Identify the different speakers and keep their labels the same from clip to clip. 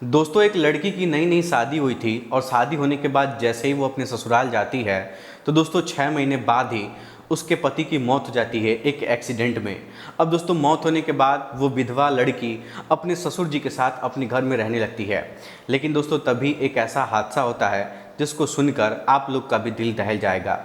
Speaker 1: दोस्तों, एक लड़की की नई नई शादी हुई थी और शादी होने के बाद जैसे ही वो अपने ससुराल जाती है तो दोस्तों 6 महीने बाद ही उसके पति की मौत हो जाती है एक एक्सीडेंट में। अब दोस्तों मौत होने के बाद वो विधवा लड़की अपने ससुर जी के साथ अपने घर में रहने लगती है। लेकिन दोस्तों तभी एक ऐसा हादसा होता है जिसको सुनकर आप लोग का भी दिल दहल जाएगा।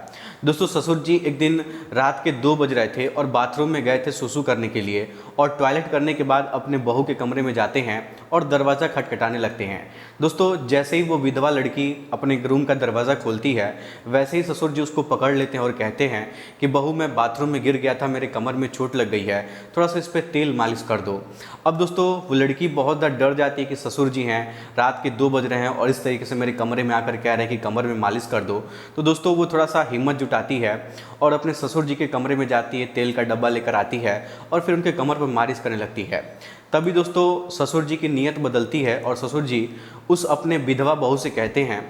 Speaker 1: दोस्तों ससुर जी एक दिन रात के 2 बज रहे थे और बाथरूम में गए थे सुसु करने के लिए और टॉयलेट करने के बाद अपने बहू के कमरे में जाते हैं और दरवाज़ा खटखटाने लगते हैं। दोस्तों जैसे ही वो विधवा लड़की अपने रूम का दरवाज़ा खोलती है वैसे ही ससुर जी उसको पकड़ लेते हैं और कहते हैं कि बहू मैं बाथरूम में गिर गया था, मेरे कमर में चोट लग गई है, थोड़ा सा इस पर तेल मालिश कर दो। अब दोस्तों वो लड़की बहुत ज़्यादा डर जाती है कि ससुर जी हैं, रात के 2 बज रहे हैं और इस तरीके से मेरे कमरे में आकर कह रहे हैं कि कमर में मालिश कर दो। तो दोस्तों वो थोड़ा सा हिम्मत जुटाती है और अपने ससुर जी के कमरे में जाती है, तेल का डब्बा लेकर आती है और फिर उनके कमर पर मालिश करने लगती है। तभी दोस्तों ससुर जी की नीयत बदलती है और ससुर जी उस अपने विधवा बहू से कहते हैं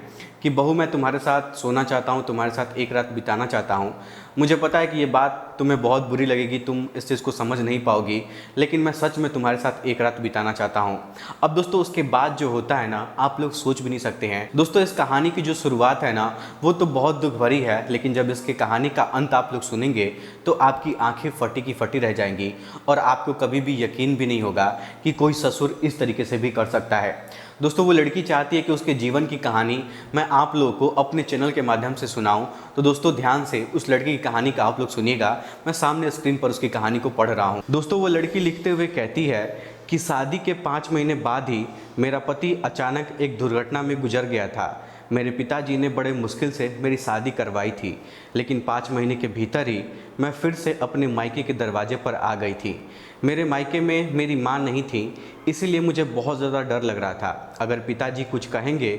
Speaker 1: कि बहू मैं तुम्हारे साथ सोना चाहता हूँ, तुम्हारे साथ एक रात बिताना चाहता हूँ। मुझे पता है कि ये बात तुम्हें बहुत बुरी लगेगी, तुम इस चीज़ को समझ नहीं पाओगी, लेकिन मैं सच में तुम्हारे साथ एक रात बिताना चाहता हूँ। अब दोस्तों उसके बाद जो होता है ना, आप लोग सोच भी नहीं सकते हैं। दोस्तों इस कहानी की जो शुरुआत है ना वो तो बहुत दुख भरी है, लेकिन जब इसके कहानी का अंत आप लोग सुनेंगे तो आपकी आंखें फटी की फटी रह जाएंगी और आपको कभी भी यकीन भी नहीं होगा कि कोई ससुर इस तरीके से भी कर सकता है। दोस्तों वो लड़की चाहती है कि उसके जीवन की कहानी मैं आप लोगों को अपने चैनल के माध्यम से सुनाऊं। तो दोस्तों ध्यान से उस लड़की की कहानी का आप लोग सुनिएगा। मैं सामने स्क्रीन पर उसकी कहानी को पढ़ रहा हूं। दोस्तों वो लड़की लिखते हुए कहती है कि शादी के 5 महीने बाद ही मेरा पति अचानक एक दुर्घटना में गुजर गया था। मेरे पिताजी ने बड़े मुश्किल से मेरी शादी करवाई थी, लेकिन 5 महीने के भीतर ही मैं फिर से अपने मायके के दरवाजे पर आ गई थी। मेरे मायके में मेरी माँ नहीं थी, इसीलिए मुझे बहुत ज़्यादा डर लग रहा था। अगर पिताजी कुछ कहेंगे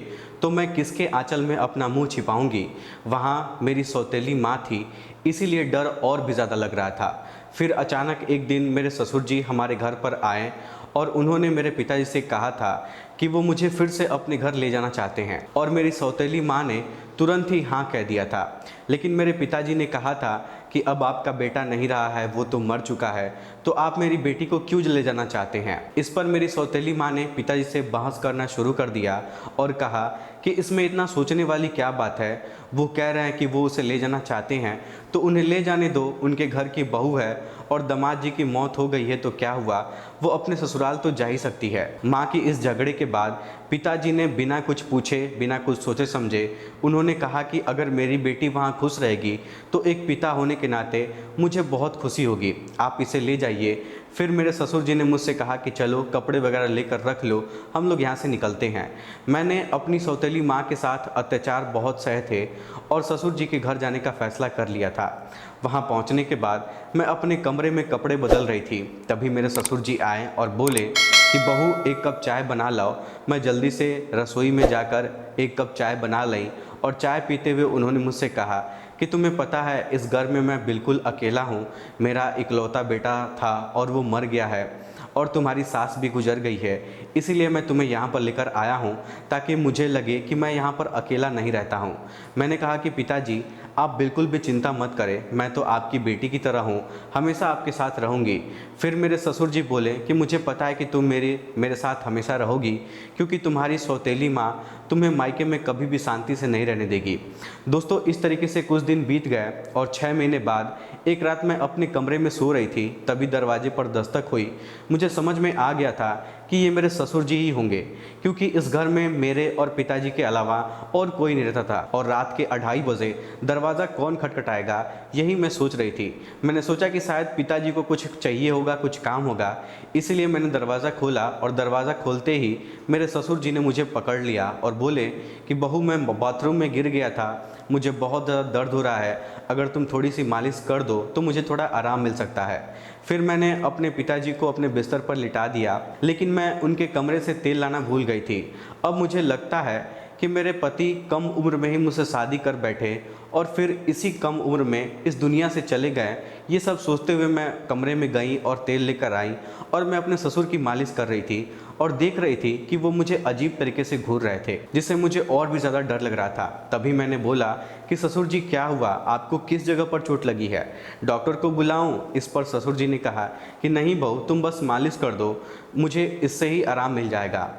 Speaker 1: तो मैं किसके आंचल में अपना मुंह छिपाऊंगी। वहाँ मेरी सौतेली माँ थी, इसीलिए डर और भी ज़्यादा लग रहा था। फिर अचानक एक दिन मेरे ससुर जी हमारे घर पर आए और उन्होंने मेरे पिताजी से कहा था कि वो मुझे फिर से अपने घर ले जाना चाहते हैं और मेरी सौतेली माँ ने तुरंत ही हाँ कह दिया था। लेकिन मेरे पिताजी ने कहा था कि अब आपका बेटा नहीं रहा है, वो तो मर चुका है, तो आप मेरी बेटी को क्यों ले जाना चाहते हैं। इस पर मेरी सौतेली माँ ने पिताजी से बहस करना शुरू कर दिया और कहा कि इसमें इतना सोचने वाली क्या बात है, वो कह रहे हैं कि वो उसे ले जाना चाहते हैं तो उन्हें ले जाने दो, उनके घर की बहू है और दामाद जी की मौत हो गई है तो क्या हुआ, वो अपने ससुराल तो जा ही सकती है। माँ की इस झगड़े के बाद पिताजी ने बिना कुछ पूछे, बिना कुछ सोचे समझे उन्होंने कहा कि अगर मेरी बेटी वहाँ खुश रहेगी तो एक पिता होने के नाते मुझे बहुत खुशी होगी, आप इसे ले जाइए। फिर मेरे ससुर जी ने मुझसे कहा कि चलो कपड़े वगैरह लेकर रख लो, हम लोग यहाँ से निकलते हैं। मैंने अपनी सौतेली माँ के साथ अत्याचार बहुत सहे थे और ससुर जी के घर जाने का फ़ैसला कर लिया था। वहाँ पहुँचने के बाद मैं अपने कमरे में कपड़े बदल रही थी, तभी मेरे ससुर जी आए और बोले कि बहू एक कप चाय बना लाओ। मैं जल्दी से रसोई में जाकर एक कप चाय बना लाई और चाय पीते हुए उन्होंने मुझसे कहा कि तुम्हें पता है इस घर में मैं बिल्कुल अकेला हूँ, मेरा इकलौता बेटा था और वो मर गया है और तुम्हारी सास भी गुजर गई है, इसीलिए मैं तुम्हें यहाँ पर लेकर आया हूँ ताकि मुझे लगे कि मैं यहाँ पर अकेला नहीं रहता हूँ। मैंने कहा कि पिताजी आप बिल्कुल भी चिंता मत करें, मैं तो आपकी बेटी की तरह हूँ, हमेशा आपके साथ रहूँगी। फिर मेरे ससुर जी बोले कि मुझे पता है कि तुम मेरे साथ हमेशा रहोगी, क्योंकि तुम्हारी सौतेली माँ तुम्हें मायके में कभी भी शांति से नहीं रहने देगी। दोस्तों इस तरीके से कुछ दिन बीत गए और 6 महीने बाद एक रात मैं अपने कमरे में सो रही थी, तभी दरवाजे पर दस्तक हुई। मुझे समझ में आ गया था कि ये मेरे ससुर जी ही होंगे, क्योंकि इस घर में मेरे और पिताजी के अलावा और कोई नहीं रहता था और रात के 2:30 बजे दरवाज़ा कौन खटखटाएगा यही मैं सोच रही थी। मैंने सोचा कि शायद पिताजी को कुछ चाहिए होगा, कुछ काम होगा, इसलिए मैंने दरवाज़ा खोला और दरवाज़ा खोलते ही मेरे ससुर जी ने मुझे पकड़ लिया और बोले कि बहू मैं बाथरूम में गिर गया था, मुझे बहुत ज़्यादा दर्द हो रहा है, अगर तुम थोड़ी सी मालिश कर दो तो मुझे थोड़ा आराम मिल सकता है। फिर मैंने अपने पिताजी को अपने बिस्तर पर लिटा दिया, लेकिन मैं उनके कमरे से तेल लाना भूल गई थी। अब मुझे लगता है कि मेरे पति कम उम्र में ही मुझसे शादी कर बैठे और फिर इसी कम उम्र में इस दुनिया से चले गए। ये सब सोचते हुए मैं कमरे में गई और तेल लेकर आई और मैं अपने ससुर की मालिश कर रही थी और देख रही थी कि वो मुझे अजीब तरीके से घूर रहे थे, जिससे मुझे और भी ज़्यादा डर लग रहा था। तभी मैंने बोला कि ससुर जी क्या हुआ, आपको किस जगह पर चोट लगी है, डॉक्टर को बुलाऊं? इस पर ससुर जी ने कहा कि नहीं बहू, तुम बस मालिश कर दो, मुझे इससे ही आराम मिल जाएगा।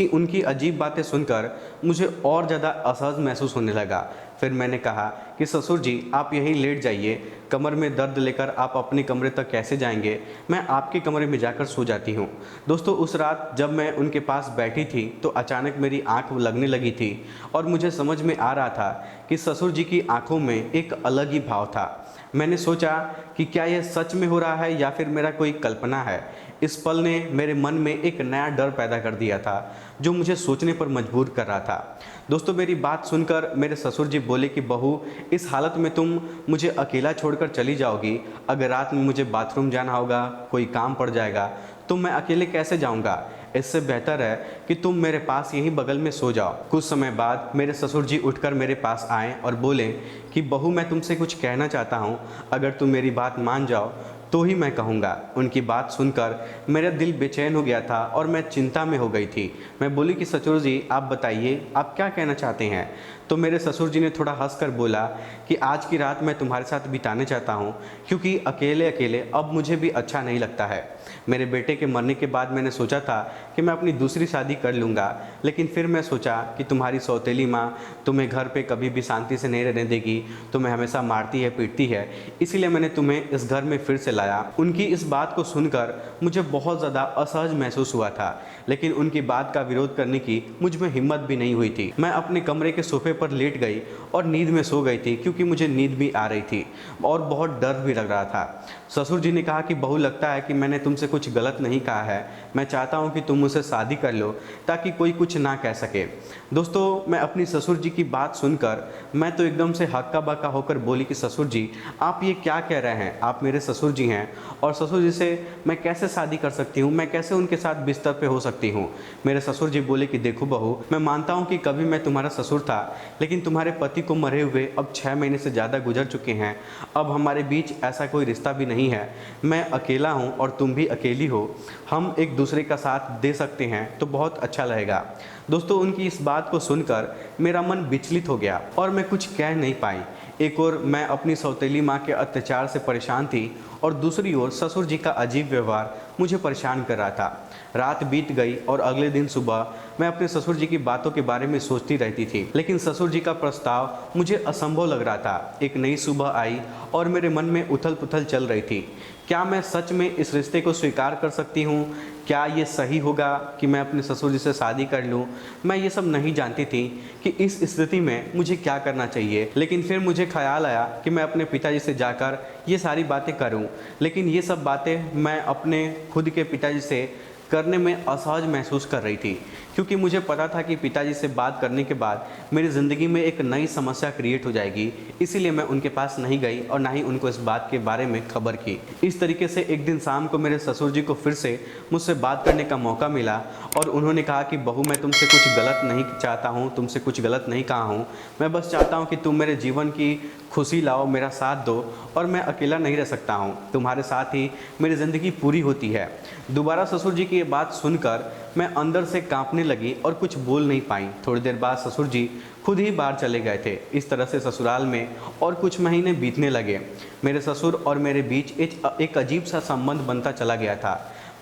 Speaker 1: उनकी अजीब बातें सुनकर मुझे और ज़्यादा असहज महसूस होने लगा। फिर मैंने कहा कि ससुर जी आप यहीं लेट जाइए, कमर में दर्द लेकर आप अपने कमरे तक कैसे जाएंगे, मैं आपके कमरे में जाकर सो जाती हूँ। दोस्तों उस रात जब मैं उनके पास बैठी थी तो अचानक मेरी आंख लगने लगी थी और मुझे समझ में आ रहा था कि ससुर जी की आंखों में एक अलग ही भाव था। मैंने सोचा कि क्या यह सच में हो रहा है या फिर मेरा कोई कल्पना है। इस पल ने मेरे मन में एक नया डर पैदा कर दिया था जो मुझे सोचने पर मजबूर कर रहा था। दोस्तों मेरी बात सुनकर मेरे ससुर जी बोले कि बहू, इस हालत में तुम मुझे अकेला छोड़कर चली जाओगी, अगर रात में मुझे बाथरूम जाना होगा, कोई काम पड़ जाएगा तो मैं अकेले कैसे जाऊंगा, इससे बेहतर है कि तुम मेरे पास यहीं बगल में सो जाओ। कुछ समय बाद मेरे ससुर जी उठकर मेरे पास आए और बोले कि बहू मैं तुमसे कुछ कहना चाहता हूँ, अगर तुम मेरी बात मान जाओ तो ही मैं कहूँगा। उनकी बात सुनकर मेरा दिल बेचैन हो गया था और मैं चिंता में हो गई थी। मैं बोली कि ससुर जी आप बताइए आप क्या कहना चाहते हैं। तो मेरे ससुर जी ने थोड़ा हंसकर बोला कि आज की रात मैं तुम्हारे साथ बिताने चाहता हूँ, क्योंकि अकेले अकेले अब मुझे भी अच्छा नहीं लगता है। मेरे बेटे के मरने के बाद मैंने सोचा था कि मैं अपनी दूसरी शादी कर लूँगा, लेकिन फिर मैं सोचा कि तुम्हारी सौतेली माँ तुम्हें घर पे कभी भी शांति से नहीं रहने देगी, तुम्हें हमेशा मारती है पीटती है, इसीलिए मैंने तुम्हें इस घर में फिर से लाया। उनकी इस बात को सुनकर मुझे बहुत ज़्यादा असहज महसूस हुआ था, लेकिन उनकी बात का विरोध करने की मुझ में हिम्मत भी नहीं हुई थी। मैं अपने कमरे के सोफे पर लेट गई और नींद में सो गई थी, क्योंकि मुझे नींद भी आ रही थी और बहुत डर भी लग रहा था। ससुर जी ने कहा कि बहू लगता है कि मैंने तुमसे कुछ गलत नहीं कहा है, मैं चाहता हूं कि तुम मुझसे शादी कर लो ताकि कोई कुछ ना कह सके। दोस्तों मैं अपनी ससुर जी की बात सुनकर मैं तो एकदम से हक्का बक्का होकर बोली कि ससुर जी आप ये क्या कह रहे हैं, आप मेरे ससुर जी हैं और ससुर जी से मैं कैसे शादी कर सकती हूँ, मैं कैसे उनके साथ बिस्तर पे हो सकती हूँ। मेरे ससुर जी बोले कि देखो बहू, मैं मानता हूँ कि कभी मैं तुम्हारा ससुर था, लेकिन तुम्हारे पति को मरे हुए अब 6 महीने से ज़्यादा गुजर चुके हैं, अब हमारे बीच ऐसा कोई रिश्ता भी नहीं है, मैं अकेला हूँ और तुम भी अकेली हो, हम एक दूसरे का साथ दे सकते हैं तो बहुत अच्छा रहेगा। दोस्तों उनकी इस बात को सुनकर मेरा मन विचलित हो गया और मैं कुछ कह नहीं पाई। एक ओर मैं अपनी सौतेली माँ के अत्याचार से परेशान थी और दूसरी ओर ससुर जी का अजीब व्यवहार मुझे परेशान कर रहा था। रात बीत गई और अगले दिन सुबह मैं अपने ससुर जी की बातों के बारे में सोचती रहती थी, लेकिन ससुर जी का प्रस्ताव मुझे असंभव लग रहा था। एक नई सुबह आई और मेरे मन में उथल पुथल चल रही थी। क्या मैं सच में इस रिश्ते को स्वीकार कर सकती हूँ? क्या ये सही होगा कि मैं अपने ससुर जी से शादी कर लूँ? मैं ये सब नहीं जानती थी कि इस स्थिति में मुझे क्या करना चाहिए, लेकिन फिर मुझे ख्याल आया कि मैं अपने पिताजी से जाकर ये सारी बातें करूँ, लेकिन ये सब बातें मैं अपने खुद के पिताजी से करने में असहज महसूस कर रही थी, क्योंकि मुझे पता था कि पिताजी से बात करने के बाद मेरी ज़िंदगी में एक नई समस्या क्रिएट हो जाएगी। इसीलिए मैं उनके पास नहीं गई और ना ही उनको इस बात के बारे में खबर की। इस तरीके से एक दिन शाम को मेरे ससुर जी को फिर से मुझसे बात करने का मौका मिला और उन्होंने कहा कि बहू मैं तुमसे कुछ गलत नहीं चाहता हूँ, तुमसे कुछ गलत नहीं कहा हूँ, मैं बस चाहता हूँ कि तुम मेरे जीवन की खुशी लाओ, मेरा साथ दो और मैं अकेला नहीं रह सकता हूँ, तुम्हारे साथ ही मेरी ज़िंदगी पूरी होती है। दोबारा ससुर जी की ये बात सुनकर मैं अंदर से कांपने लगी और कुछ बोल नहीं पाई। थोड़ी देर बाद ससुर जी खुद ही बाहर चले गए थे। इस तरह से ससुराल में और कुछ महीने बीतने लगे। मेरे ससुर और मेरे बीच एक अजीब सा संबंध बनता चला गया था।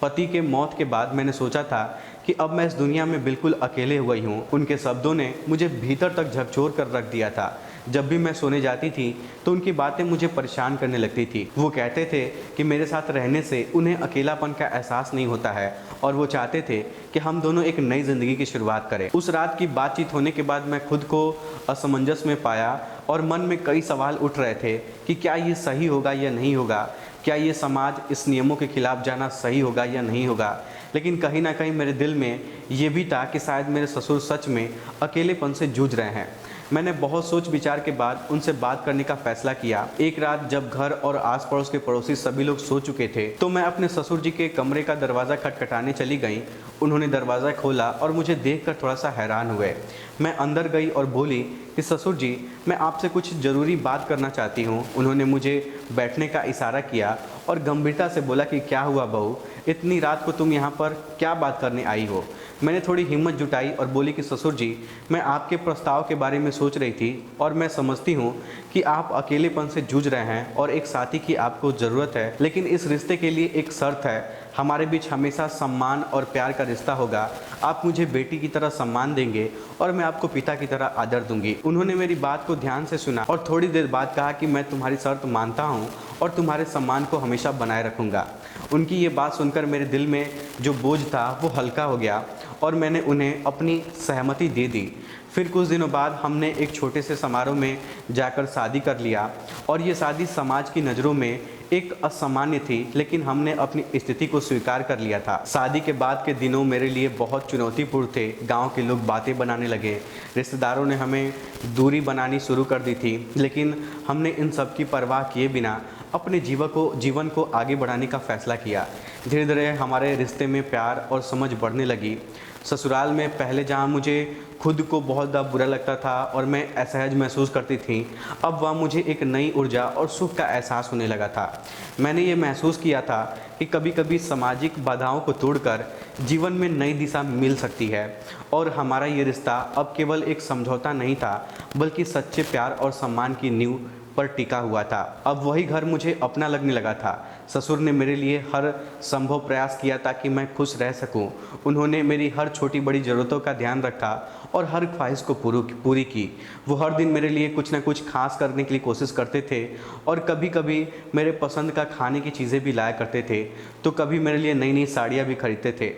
Speaker 1: पति के मौत के बाद मैंने सोचा था कि अब मैं इस दुनिया में बिल्कुल अकेले हुई हूँ। उनके शब्दों ने मुझे भीतर तक झकझोर कर रख दिया था। जब भी मैं सोने जाती थी तो उनकी बातें मुझे परेशान करने लगती थी। वो कहते थे कि मेरे साथ रहने से उन्हें अकेलापन का एहसास नहीं होता है और वो चाहते थे कि हम दोनों एक नई ज़िंदगी की शुरुआत करें। उस रात की बातचीत होने के बाद मैं खुद को असमंजस में पाया और मन में कई सवाल उठ रहे थे कि क्या ये सही होगा या नहीं होगा, क्या ये समाज इस नियमों के खिलाफ जाना सही होगा या नहीं होगा। लेकिन कहीं ना कहीं मेरे दिल में ये भी था कि शायद मेरे ससुर सच में अकेलेपन से जूझ रहे हैं। मैंने बहुत सोच विचार के बाद उनसे बात करने का फैसला किया। एक रात जब घर और आस पड़ोस के पड़ोसी सभी लोग सो चुके थे तो मैं अपने ससुर जी के कमरे का दरवाज़ा खटखटाने चली गई। उन्होंने दरवाज़ा खोला और मुझे देखकर थोड़ा सा हैरान हुए। मैं अंदर गई और बोली कि ससुर जी मैं आपसे कुछ ज़रूरी बात करना चाहती हूँ। उन्होंने मुझे बैठने का इशारा किया और गंभीरता से बोला कि क्या हुआ बहू, इतनी रात को तुम यहाँ पर क्या बात करने आई हो। मैंने थोड़ी हिम्मत जुटाई और बोली कि ससुर जी, मैं आपके प्रस्ताव के बारे में सोच रही थी और मैं समझती हूँ कि आप अकेलेपन से जूझ रहे हैं और एक साथी की आपको ज़रूरत है, लेकिन इस रिश्ते के लिए एक शर्त है, हमारे बीच हमेशा सम्मान और प्यार का रिश्ता होगा। आप मुझे बेटी की तरह सम्मान देंगे और मैं आपको पिता की तरह आदर दूंगी। उन्होंने मेरी बात को ध्यान से सुना और थोड़ी देर बाद कहा कि मैं तुम्हारी शर्त मानता हूँ और तुम्हारे सम्मान को हमेशा बनाए रखूँगा। उनकी ये बात सुनकर मेरे दिल में जो बोझ था वो हल्का हो गया और मैंने उन्हें अपनी सहमति दे दी। फिर कुछ दिनों बाद हमने एक छोटे से समारोह में जाकर शादी कर लिया और ये शादी समाज की नज़रों में एक असामान्य थी, लेकिन हमने अपनी स्थिति को स्वीकार कर लिया था। शादी के बाद के दिनों मेरे लिए बहुत चुनौतीपूर्ण थे। गांव के लोग बातें बनाने लगे, रिश्तेदारों ने हमें दूरी बनानी शुरू कर दी थी, लेकिन हमने इन सब की परवाह किए बिना अपने जीवन को आगे बढ़ाने का फैसला किया। धीरे धीरे हमारे रिश्ते में प्यार और समझ बढ़ने लगी। ससुराल में पहले जहाँ मुझे खुद को बहुत ज़्यादा बुरा लगता था और मैं असहज महसूस करती थी, अब वह मुझे एक नई ऊर्जा और सुख का एहसास होने लगा था। मैंने ये महसूस किया था कि कभी कभी सामाजिक बाधाओं को तोड़कर जीवन में नई दिशा मिल सकती है और हमारा ये रिश्ता अब केवल एक समझौता नहीं था, बल्कि सच्चे प्यार और सम्मान की नींव पर टिका हुआ था। अब वही घर मुझे अपना लगने लगा था। ससुर ने मेरे लिए हर संभव प्रयास किया ताकि मैं खुश रह सकूं। उन्होंने मेरी हर छोटी बड़ी ज़रूरतों का ध्यान रखा और हर ख्वाहिश को पूरी की। वो हर दिन मेरे लिए कुछ ना कुछ खास करने के लिए कोशिश करते थे और कभी कभी मेरे पसंद का खाने की चीज़ें भी लाया करते थे, तो कभी मेरे लिए नई नई साड़ियाँ भी खरीदते थे।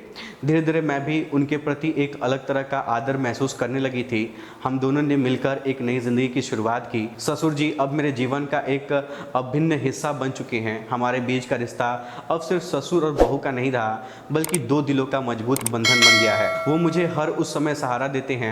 Speaker 1: धीरे धीरे मैं भी उनके प्रति एक अलग तरह का आदर महसूस करने लगी थी। हम दोनों ने मिलकर एक नई ज़िंदगी की शुरुआत की। ससुर जी अब मेरे जीवन का एक अभिन्न हिस्सा बन चुके हैं। हमारे बीच का रिश्ता अब सिर्फ ससुर और बहू का नहीं रहा, बल्कि दो दिलों का मजबूत बंधन बन गया है। वो मुझे हर उस समय सहारा देते हैं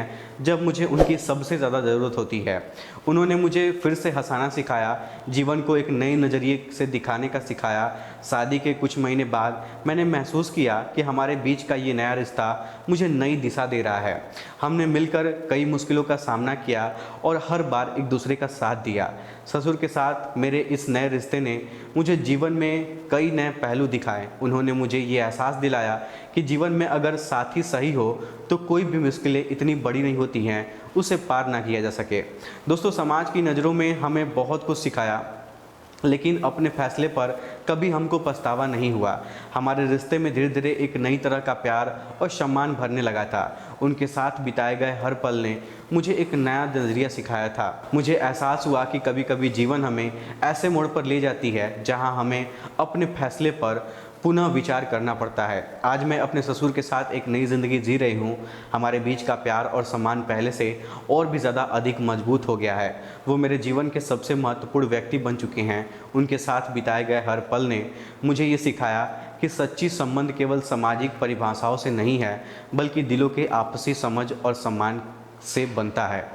Speaker 1: जब मुझे उनकी सबसे ज़्यादा ज़रूरत होती है। उन्होंने मुझे फिर से हंसाना सिखाया, जीवन को एक नए नज़रिए से दिखाने का सिखाया। शादी के कुछ महीने बाद मैंने महसूस किया कि हमारे बीच का ये नया रिश्ता मुझे नई दिशा दे रहा है। हमने मिलकर कई मुश्किलों का सामना किया और हर बार एक दूसरे का साथ दिया। ससुर के साथ मेरे इस नए रिश्ते ने मुझे जीवन में कई नए पहलू दिखाए। उन्होंने मुझे ये एहसास दिलाया कि जीवन में अगर साथी सही हो तो कोई भी मुश्किलें इतनी बड़ी नहीं होती हैं उसे पार ना किया जा सके। दोस्तों, समाज की नज़रों में हमें बहुत कुछ सिखाया, लेकिन अपने फैसले पर कभी हमको पछतावा नहीं हुआ। हमारे रिश्ते में धीरे धीरे एक नई तरह का प्यार और सम्मान भरने लगा था। उनके साथ बिताए गए हर पल ने मुझे एक नया नज़रिया सिखाया था। मुझे एहसास हुआ कि कभी कभी जीवन हमें ऐसे मोड़ पर ले जाती है जहां हमें अपने फैसले पर पुनः विचार करना पड़ता है। आज मैं अपने ससुर के साथ एक नई ज़िंदगी जी रही हूँ। हमारे बीच का प्यार और सम्मान पहले से और भी ज़्यादा अधिक मजबूत हो गया है। वो मेरे जीवन के सबसे महत्वपूर्ण व्यक्ति बन चुके हैं। उनके साथ बिताए गए हर पल ने मुझे ये सिखाया कि सच्ची संबंध केवल सामाजिक परिभाषाओं से नहीं है, बल्कि दिलों के आपसी समझ और सम्मान से बनता है।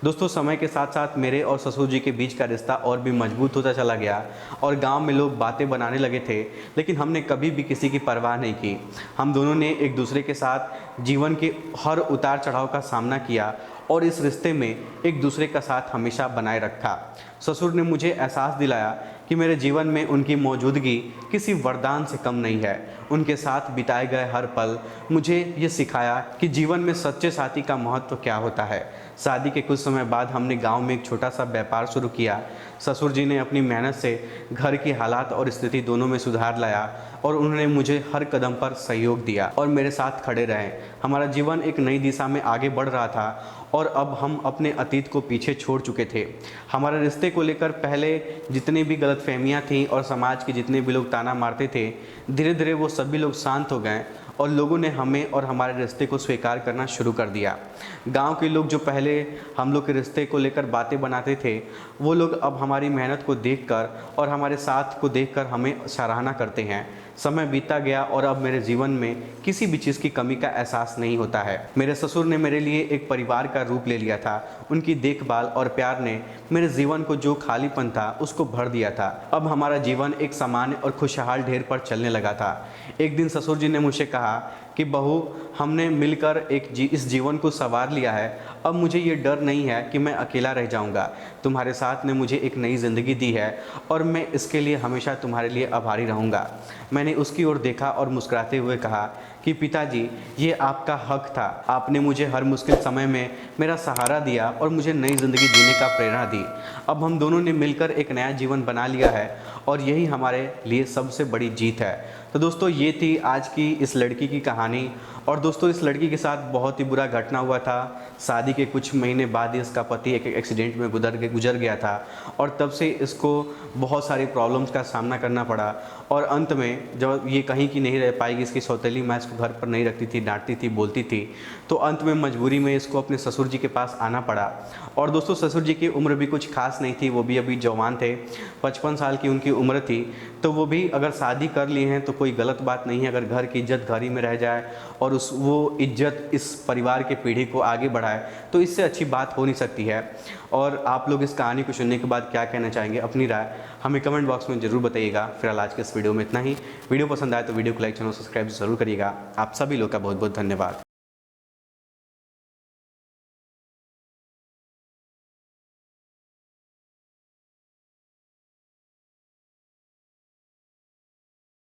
Speaker 1: दोस्तों, समय के साथ साथ मेरे और ससुर जी के बीच का रिश्ता और भी मजबूत होता चला गया और गांव में लोग बातें बनाने लगे थे, लेकिन हमने कभी भी किसी की परवाह नहीं की। हम दोनों ने एक दूसरे के साथ जीवन के हर उतार चढ़ाव का सामना किया और इस रिश्ते में एक दूसरे का साथ हमेशा बनाए रखा। ससुर ने मुझे एहसास दिलाया कि मेरे जीवन में उनकी मौजूदगी किसी वरदान से कम नहीं है। उनके साथ बिताए गए हर पल मुझे ये सिखाया कि जीवन में सच्चे साथी का महत्व क्या होता है। शादी के कुछ समय बाद हमने गांव में एक छोटा सा व्यापार शुरू किया। ससुर जी ने अपनी मेहनत से घर की हालात और स्थिति दोनों में सुधार लाया और उन्होंने मुझे हर कदम पर सहयोग दिया और मेरे साथ खड़े रहे। हमारा जीवन एक नई दिशा में आगे बढ़ रहा था और अब हम अपने अतीत को पीछे छोड़ चुके थे। हमारे रिश्ते को लेकर पहले जितनी भी गलतफहमियां थीं और समाज के जितने भी लोग ताना मारते थे, धीरे धीरे वो सभी लोग शांत हो गए और लोगों ने हमें और हमारे रिश्ते को स्वीकार करना शुरू कर दिया। गांव के लोग जो पहले हम लोग के रिश्ते को लेकर बातें बनाते थे, वो लोग अब हमारी मेहनत को देखकर और हमारे साथ को देखकर हमें सराहना करते हैं। समय बीता गया और अब मेरे जीवन में किसी भी चीज़ की कमी का एहसास नहीं होता है। मेरे ससुर ने मेरे लिए एक परिवार का रूप ले लिया था। उनकी देखभाल और प्यार ने मेरे जीवन को जो खालीपन था उसको भर दिया था। अब हमारा जीवन एक सामान्य और खुशहाल ढेर पर चलने लगा था। एक दिन ससुर जी ने मुझसे कहा कहा कि बहू, हमने मिलकर इस जीवन को संवार लिया है, अब मुझे ये डर नहीं है कि मैं अकेला रह जाऊंगा। तुम्हारे साथ ने मुझे एक नई ज़िंदगी दी है और मैं इसके लिए हमेशा तुम्हारे लिए आभारी रहूँगा। मैंने उसकी ओर देखा और मुस्कुराते हुए कहा कि पिताजी, ये आपका हक था। आपने मुझे हर मुश्किल समय में मेरा सहारा दिया और मुझे नई ज़िंदगी जीने का प्रेरणा दी। अब हम दोनों ने मिलकर एक नया जीवन बना लिया है और यही हमारे लिए सबसे बड़ी जीत है। तो दोस्तों, ये थी आज की इस लड़की की कहानी। और दोस्तों, इस लड़की के साथ बहुत ही बुरा घटना हुआ था। शादी के कुछ महीने बाद ही इसका पति एक एक्सीडेंट में गुजर गया था और तब से इसको बहुत सारी प्रॉब्लम्स का सामना करना पड़ा। और अंत में जब ये कहीं की नहीं रह पाएगी, इसकी सौतेली माँ इसको घर पर नहीं रखती थी, डांटती थी, बोलती थी, तो अंत में मजबूरी में इसको अपने ससुर जी के पास आना पड़ा। और दोस्तों, ससुर जी की उम्र भी कुछ खास नहीं थी, वो भी अभी जवान थे, 55 साल की उनकी उम्र थी। तो वो भी अगर शादी कर लिए हैं तो कोई गलत बात नहीं है, अगर घर की इज्जत घर ही में रह जाए और वो इज्जत इस परिवार के पीढ़ी को आगे बढ़ाए, तो इससे अच्छी बात हो नहीं सकती है। और आप लोग इस कहानी को सुनने के बाद क्या कहना चाहेंगे, अपनी राय हमें कमेंट बॉक्स में ज़रूर बताइएगा। फिलहाल आज के इस वीडियो में इतना ही। वीडियो पसंद आए तो वीडियो को लाइक, चैनल सब्सक्राइब ज़रूर करिएगा। आप सभी लोग का बहुत बहुत धन्यवाद।